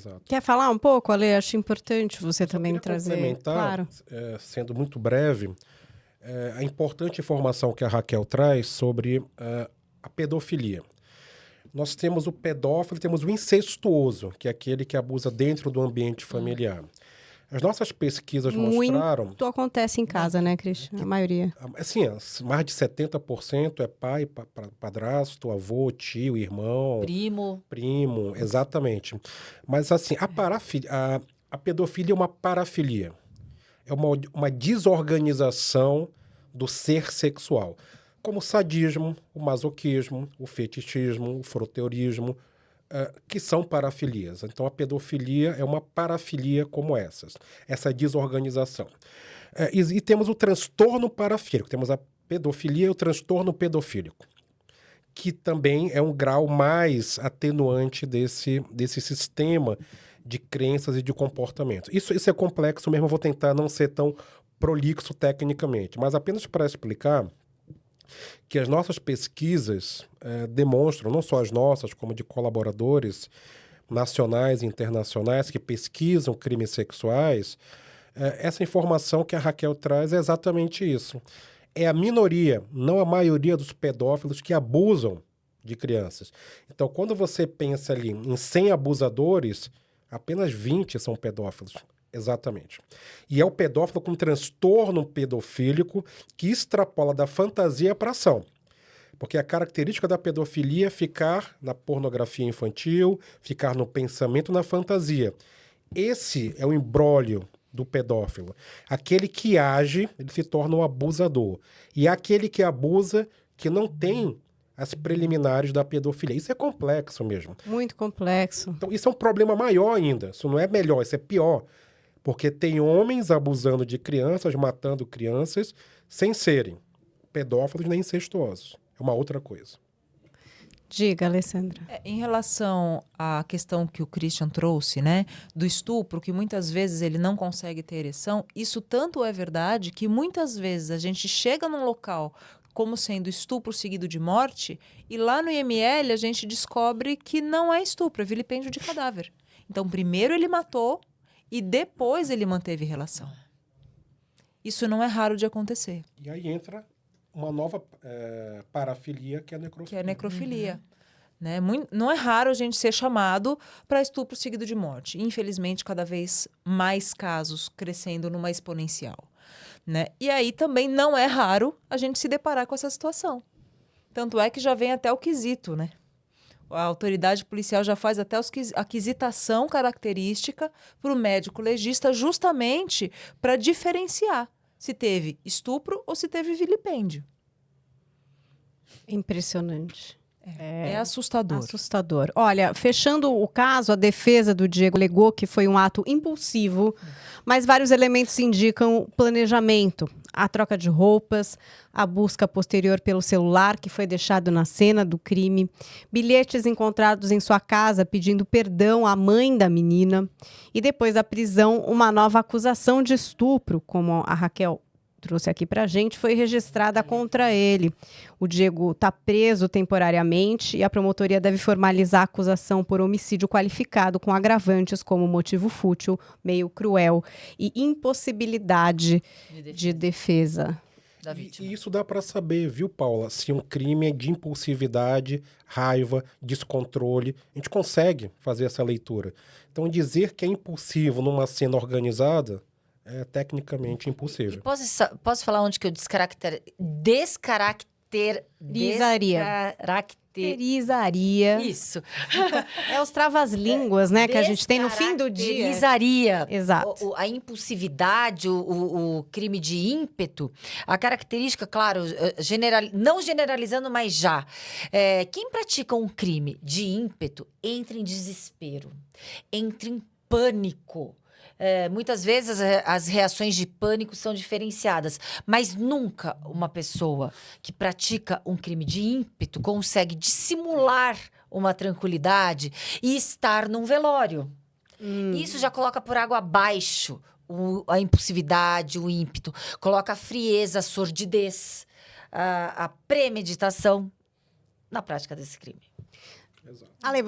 Exato. Quer falar um pouco, Ale? Acho importante você também Queria trazer. complementar, Claro. sendo muito breve, a importante informação que a Raquel traz sobre a pedofilia. Nós temos o pedófilo e temos o incestuoso, que é aquele que abusa dentro do ambiente familiar. As nossas pesquisas mostraram... Muito acontece em casa, né, Cristian? A maioria. Assim, mais de 70% é pai, padrasto, avô, tio, irmão, primo, exatamente. Mas assim, a pedofilia é uma parafilia. É uma desorganização do ser sexual. Como o sadismo, o masoquismo, o fetichismo, o froteurismo, que são parafilias. Então, a pedofilia é uma parafilia como essa desorganização. E temos o transtorno parafílico, temos a pedofilia e o transtorno pedofílico, que também é um grau mais atenuante desse sistema de crenças e de comportamento. Isso é complexo mesmo, eu vou tentar não ser tão prolixo tecnicamente, mas apenas para explicar que as nossas pesquisas demonstram, não só as nossas, como de colaboradores nacionais e internacionais que pesquisam crimes sexuais, essa informação que a Raquel traz é exatamente isso. É a minoria, não a maioria dos pedófilos que abusam de crianças. Então, quando você pensa ali em 100 abusadores, apenas 20 são pedófilos. Exatamente. E é o pedófilo com transtorno pedofílico que extrapola da fantasia para a ação. Porque a característica da pedofilia é ficar na pornografia infantil, ficar no pensamento, na fantasia. Esse é o imbróglio do pedófilo. Aquele que age, ele se torna um abusador. E aquele que abusa, que não tem as preliminares da pedofilia. Isso é complexo mesmo. Muito complexo. Então, isso é um problema maior ainda. Isso não é melhor, isso é pior. Porque tem homens abusando de crianças, matando crianças, sem serem pedófilos nem incestuosos. É uma outra coisa. Diga, Alessandra. Em relação à questão que o Christian trouxe, né, do estupro, que muitas vezes ele não consegue ter ereção, isso tanto é verdade que muitas vezes a gente chega num local como sendo estupro seguido de morte e lá no IML a gente descobre que não é estupro, é vilipêndio de cadáver. Então, primeiro ele matou e depois ele manteve relação. Isso não é raro de acontecer. E aí entra uma nova parafilia, que é a necrofilia. Que é a necrofilia. Né? Não é raro a gente ser chamado para estupro seguido de morte. Infelizmente, cada vez mais casos crescendo numa exponencial. Né? E aí também não é raro a gente se deparar com essa situação. Tanto é que já vem até o quesito, né? A autoridade policial já faz até a quisitação característica para o médico legista justamente para diferenciar se teve estupro ou se teve vilipêndio. Impressionante. É assustador. Assustador. Olha, fechando o caso, a defesa do Diego alegou que foi um ato impulsivo, mas vários elementos indicam planejamento. A troca de roupas, a busca posterior pelo celular que foi deixado na cena do crime, bilhetes encontrados em sua casa pedindo perdão à mãe da menina e depois da prisão, uma nova acusação de estupro, como a Raquel trouxe aqui pra gente, foi registrada contra ele. O Diego está preso temporariamente e a promotoria deve formalizar a acusação por homicídio qualificado com agravantes como motivo fútil, meio cruel e impossibilidade de defesa. Da vítima. E isso dá para saber, viu, Paula? Se um crime é de impulsividade, raiva, descontrole. A gente consegue fazer essa leitura. Então, dizer que é impulsivo numa cena organizada é tecnicamente impossível. Posso falar onde que eu Descaracterizaria. Isso. É os travas-línguas, né, que a gente tem no fim do dia. Descaracterizaria. Exato. A impulsividade, o crime de ímpeto, a característica, claro, não generalizando, mas já. Quem pratica um crime de ímpeto entra em desespero, entra em pânico. Muitas vezes as reações de pânico são diferenciadas, mas nunca uma pessoa que pratica um crime de ímpeto consegue dissimular uma tranquilidade e estar num velório. Isso já coloca por água abaixo a impulsividade, o ímpeto, coloca a frieza, a sordidez, a premeditação na prática desse crime. Exato. Ale,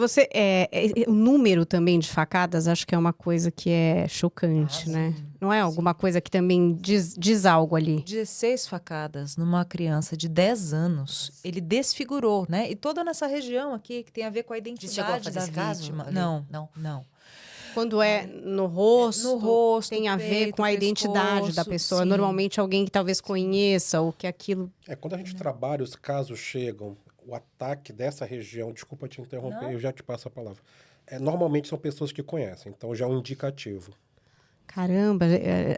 o número também de facadas, acho que é uma coisa que é chocante, né? Não é alguma coisa que também diz algo ali? 16 facadas numa criança de 10 anos, ele desfigurou, né? E toda nessa região aqui, que tem a ver com a Você chegou a identidade fazer da esse caso, vítima. Ali? Não. Quando é no rosto, tem a ver peito, com a identidade da pescoço, pessoa. sim. Normalmente alguém que talvez conheça ou que aquilo... Quando a gente trabalha, os casos chegam, o ataque dessa região, desculpa te interromper, Não. eu já te passo a palavra. Normalmente são pessoas que conhecem, então já é um indicativo. Caramba,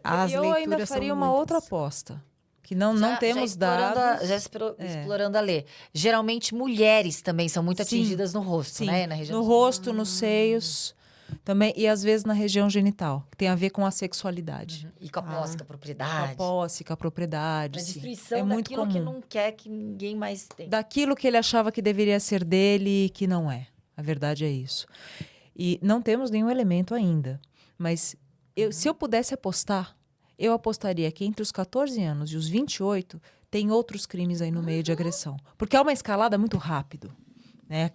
as E eu leituras ainda faria são uma muitas. outra aposta, que não temos explorando dados. explorando a Lê. Geralmente mulheres também são muito Sim, atingidas no rosto, Sim, né? Na região no dos- rosto, nos seios, também, e às vezes na região genital, que tem a ver com a sexualidade. E com a posse, com a Com a propriedade. posse, com a propriedade. A sim. destruição É muito daquilo comum. que não quer que ninguém mais tenha. Daquilo que ele achava que deveria ser dele e que não é. A verdade é isso. E não temos nenhum elemento ainda. Mas se eu pudesse apostar, eu apostaria que entre os 14 anos e os 28 tem outros crimes aí no meio de agressão. Porque é uma escalada muito rápido. Né?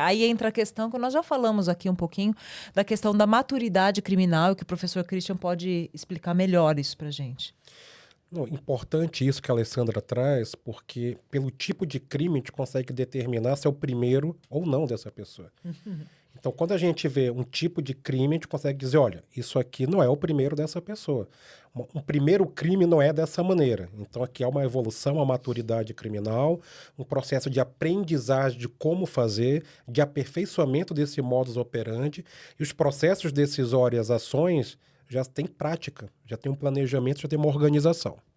Aí entra a questão que nós já falamos aqui um pouquinho, da questão da maturidade criminal, que o professor Christian pode explicar melhor isso pra gente. Não, importante isso que a Alessandra traz, porque pelo tipo de crime a gente consegue determinar se é o primeiro ou não dessa pessoa. Então, quando a gente vê um tipo de crime, a gente consegue dizer, olha, isso aqui não é o primeiro dessa pessoa. Um primeiro crime não é dessa maneira. Então, aqui há uma evolução, uma maturidade criminal, um processo de aprendizagem de como fazer, de aperfeiçoamento desse modus operandi, e os processos decisórios e as ações já têm prática, já tem um planejamento, já tem uma organização.